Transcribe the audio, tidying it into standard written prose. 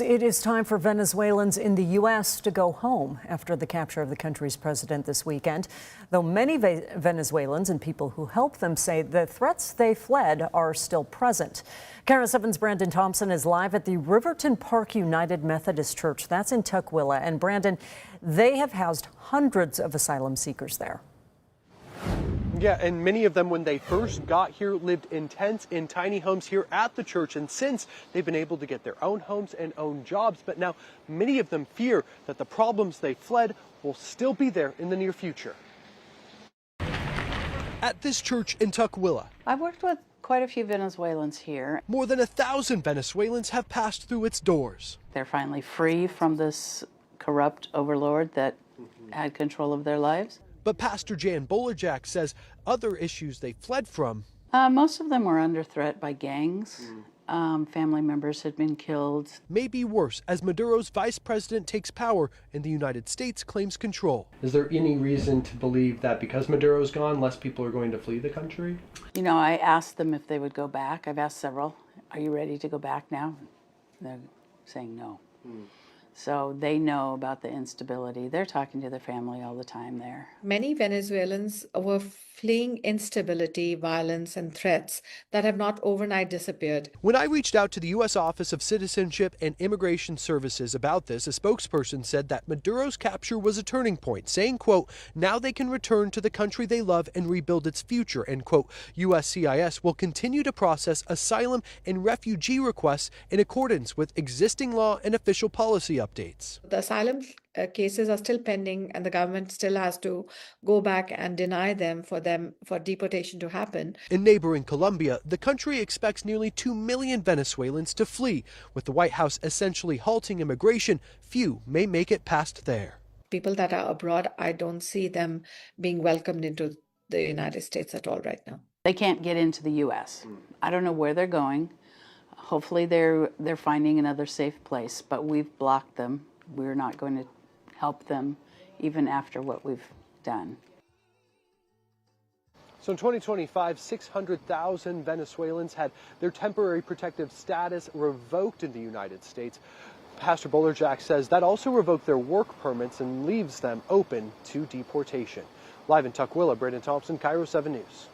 It is time for Venezuelans in the U.S. to go home after the capture of the country's president this weekend. Though many Venezuelans and people who help them say the threats they fled are still present. KIRO 7's Brandon Thompson is live at the Riverton Park United Methodist Church. That's in Tukwila. And Brandon, they have housed hundreds of asylum seekers there. Yeah, and many of them, when they first got here, lived in tents in tiny homes here at the church. And since, they've been able to get their own homes and own jobs. But now many of them fear that the problems they fled will still be there in the near future. At this church in Tukwila, I've worked with quite a few Venezuelans here. More than 1,000 Venezuelans have passed through its doors. They're finally free from this corrupt overlord that had control of their lives. But Pastor Jan Bolerjack says other issues they fled from. Most of them were under threat by gangs. Family members had been killed. May be worse as Maduro's vice president takes power and the United States claims control. Is there any reason to believe that because Maduro's gone, less people are going to flee the country? You know, I asked them if they would go back. I've asked several, are you ready to go back now? They're saying no. So they know about the instability. They're talking to their family all the time there. Many Venezuelans were fleeing instability, violence, and threats that have not overnight disappeared. When I reached out to the U.S. Office of Citizenship and Immigration Services about this, a spokesperson said that Maduro's capture was a turning point, saying, quote, now they can return to the country they love and rebuild its future, end quote. USCIS will continue to process asylum and refugee requests in accordance with existing law and official policy updates. The asylum cases are still pending, and the government still has to go back and deny them for deportation to happen. In neighboring Colombia, the country expects nearly 2 million Venezuelans to flee. With the White House essentially halting immigration, few may make it past there. People that are abroad, I don't see them being welcomed into the United States at all right now. They can't get into the U.S. I don't know where they're going. Hopefully they're finding another safe place, but we've blocked them. We're not going to help them even after what we've done. So in 2025, 600,000 Venezuelans had their temporary protective status revoked in the United States. Pastor Bolerjack says that also revoked their work permits and leaves them open to deportation. Live in Tukwila, Brandon Thompson, KIRO 7 News.